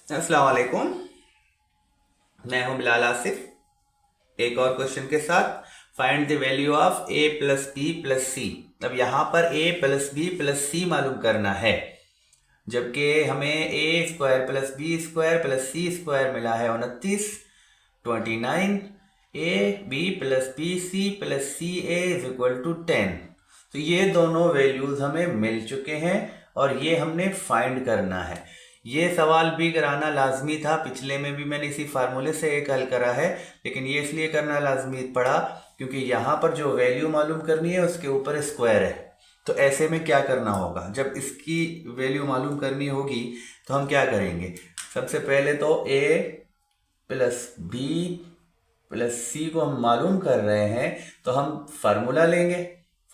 अस्सलाम वालेकुम। मैं हूं बिलाल आसिफ एक और क्वेश्चन के साथ। Find the value of a plus B plus C. अब यहाँ पर a plus B plus C मालूम करना है, जबकि हमें a square plus B square plus C square मिला है 29। A B plus B C plus C A is equal to 10। तो ये दोनों वैल्यूज हमें मिल चुके हैं और ये हमने फाइंड करना है। ये सवाल भी कराना लाजमी था, पिछले में भी मैंने इसी फार्मूले से एक हल करा है, लेकिन ये इसलिए करना लाजमी पड़ा क्योंकि यहाँ पर जो वैल्यू मालूम करनी है उसके ऊपर स्क्वायर है। तो ऐसे में क्या करना होगा, जब इसकी वैल्यू मालूम करनी होगी तो हम क्या करेंगे। सबसे पहले तो a प्लस बी प्लस सी को हम मालूम कर रहे हैं तो हम फार्मूला लेंगे।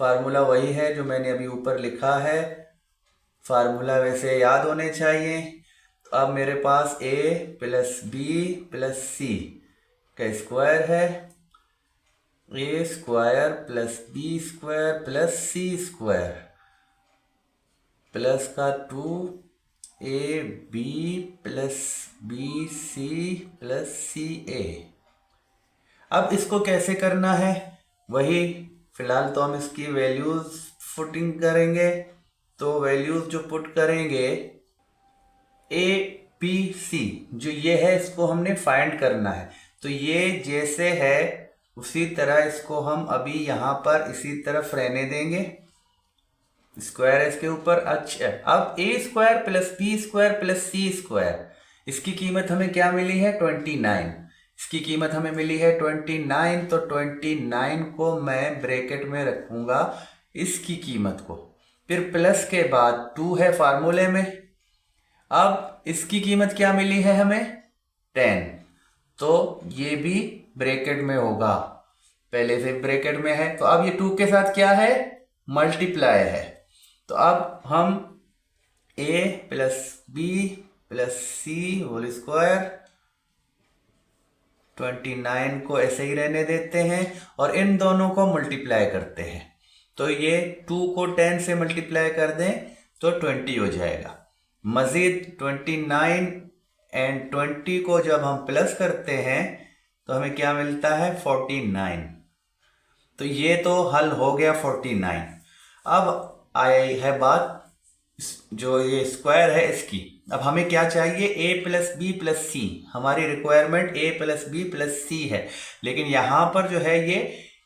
फार्मूला वही है जो मैंने अभी ऊपर लिखा है। फार्मूला वैसे याद होने चाहिए। तो अब मेरे पास a plus B plus C का स्क्वायर है, A square plus B square plus C square plus का 2ab plus B C plus C A. अब इसको कैसे करना है, वही फिलहाल तो हम इसकी वैल्यूज पुटिंग करेंगे। तो वैल्यूज जो पुट करेंगे ए पी सी जो ये है इसको हमने फाइंड करना है। तो ये जैसे है उसी तरह इसको हम अभी यहाँ पर इसी तरफ रहने देंगे। स्क्वायर है इसके ऊपर। अच्छा, अब A square plus B square plus C square, इसकी कीमत हमें क्या मिली है 29। इसकी कीमत हमें मिली है 29। तो 29 को मैं ब्रैकेट में रखूंगा इसकी कीमत को, फिर प्लस के बाद 2 है फार्मूले में। अब इसकी कीमत क्या मिली है हमें 10, तो ये भी ब्रैकेट में होगा, पहले से ब्रैकेट में है। तो अब ये 2 के साथ क्या है, मल्टीप्लाई है। तो अब हम a plus B plus C whole square 29 को ऐसे ही रहने देते हैं और इन दोनों को मल्टीप्लाई करते हैं। तो ये 2 को 10 से मल्टीप्लाई कर दें तो 20 हो जाएगा। मजीद 29 एंड 20 को जब हम प्लस करते हैं तो हमें क्या मिलता है 49। तो ये तो हल हो गया 49। अब आई है बात जो ये स्क्वायर है इसकी। अब हमें क्या चाहिए a plus B plus C, हमारी requirement a plus B plus C है, लेकिन यहाँ पर जो है ये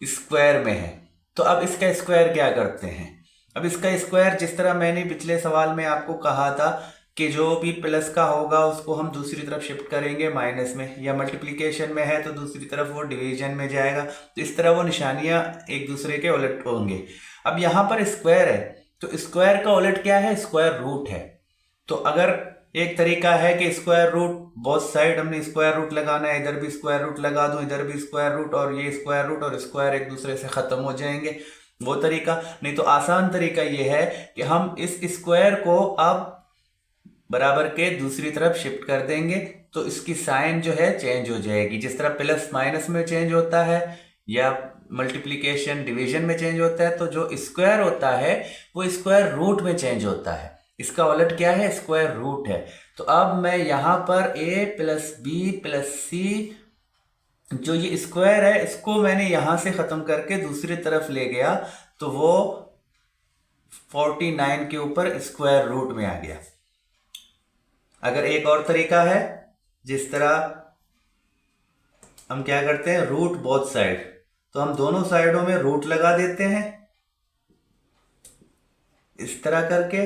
स्क्वायर में है। तो अब इसका स्क्वायर क्या करते हैं। अब इसका स्क्वायर जिस तरह मैंने पिछले सवाल में आपको कहा था कि जो भी प्लस का होगा उसको हम दूसरी तरफ शिफ्ट करेंगे माइनस में, या मल्टीप्लिकेशन में है तो दूसरी तरफ वो डिवीजन में जाएगा। तो इस तरह वो निशानियां एक दूसरे के उलट होंगे। अब यहाँ पर स्क्वायर है तो स्क्वायर का उलट क्या है, स्क्वायर रूट है। तो अगर एक तरीका है कि स्क्वायर रूट बोथ साइड हमने स्क्वायर रूट लगाना है, इधर भी स्क्वायर रूट लगा दूं इधर भी स्क्वायर रूट, और ये स्क्वायर रूट और स्क्वायर एक दूसरे से खत्म हो जाएंगे, वो तरीका। नहीं तो आसान तरीका ये है कि हम इस स्क्वायर को अब बराबर के दूसरी तरफ शिफ्ट कर देंगे तो इसकी साइन जो है चेंज हो जाएगी। जिस तरह प्लस माइनस में चेंज होता है या मल्टीप्लिकेशन डिवीजन में चेंज होता है, तो जो स्क्वायर होता है वो स्क्वायर रूट में चेंज होता है। इसका उलट क्या है, स्क्वायर रूट है। तो अब मैं यहां पर a प्लस बी प्लस सी जो ये स्क्वायर है इसको मैंने यहां से खत्म करके दूसरी तरफ ले गया तो वो 49 के ऊपर स्क्वायर रूट में आ गया। अगर एक और तरीका है जिस तरह हम क्या करते हैं, रूट बोथ साइड, तो हम दोनों साइडों में रूट लगा देते हैं इस तरह करके।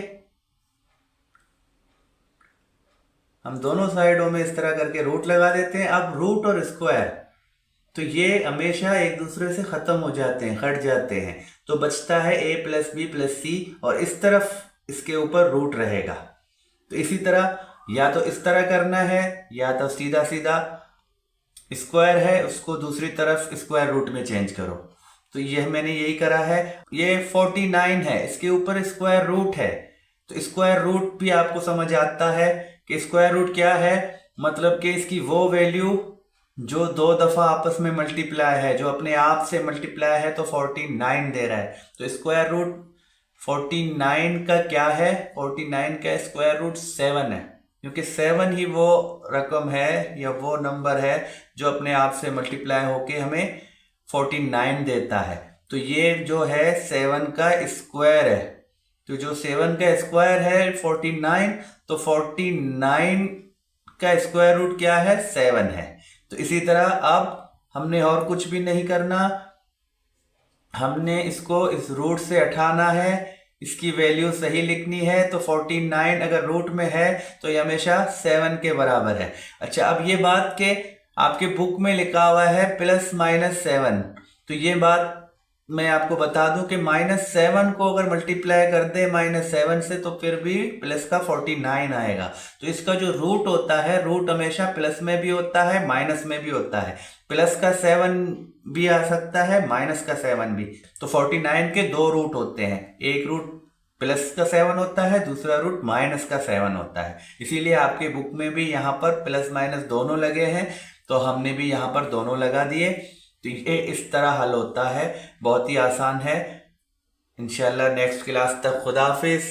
हम दोनों साइडों में इस तरह करके रूट लगा देते हैं। अब रूट और स्क्वायर तो ये हमेशा एक दूसरे से खत्म हो जाते हैं, हट जाते हैं, तो बचता है a प्लस बी प्लस सी और इस तरफ इसके ऊपर रूट रहेगा। तो इसी तरह या तो इस तरह करना है या तो सीधा सीधा स्क्वायर है उसको दूसरी तरफ स्क्वायर रूट में चेंज करो। तो यह मैंने यही करा है। ये 49 है, इसके ऊपर स्क्वायर रूट है, तो स्क्वायर रूट भी आपको समझ आता है कि स्क्वायर रूट क्या है, मतलब कि इसकी वो वैल्यू जो 2 दफा आपस में मल्टीप्लाई है, जो अपने आप से मल्टीप्लाई है, तो 49 दे रहा है। तो स्क्वायर रूट 49 का क्या है, 49 का स्क्वायर रूट 7 है, क्योंकि 7 ही वो रकम है या वो नंबर है जो अपने आप से मल्टीप्लाई होके हमें 49 देता है। तो ये जो है 7 का स्क्वायर है, तो जो 7 का स्क्वायर है 49, तो 49 का स्क्वायर रूट क्या है, 7 है। तो इसी तरह अब हमने और कुछ भी नहीं करना, हमने इसको इस रूट से हटाना है, इसकी वैल्यू सही लिखनी है। तो 49 अगर रूट में है तो ये हमेशा 7 के बराबर है। अच्छा, अब ये बात के आपके बुक में लिखा हुआ है +-7, तो ये बात मैं आपको बता दूं कि -7 को अगर मल्टीप्लाई कर दे -7 से तो फिर भी प्लस का 49 आएगा। तो इसका जो रूट होता है, रूट हमेशा प्लस में भी होता है माइनस में भी होता है। प्लस का 7 भी आ सकता है, माइनस का 7 भी। तो 49 के दो रूट होते हैं, एक रूट प्लस का 7 होता है, दूसरा रूट माइनस का 7 होता है। इसीलिए आपके बुक में भी यहाँ पर प्लस माइनस दोनों लगे हैं, तो हमने भी यहाँ पर दोनों लगा दिए। तो ये इस तरह हल होता है, बहुत ही आसान है। इंशाल्लाह नेक्स्ट क्लास तक खुदा हाफिज।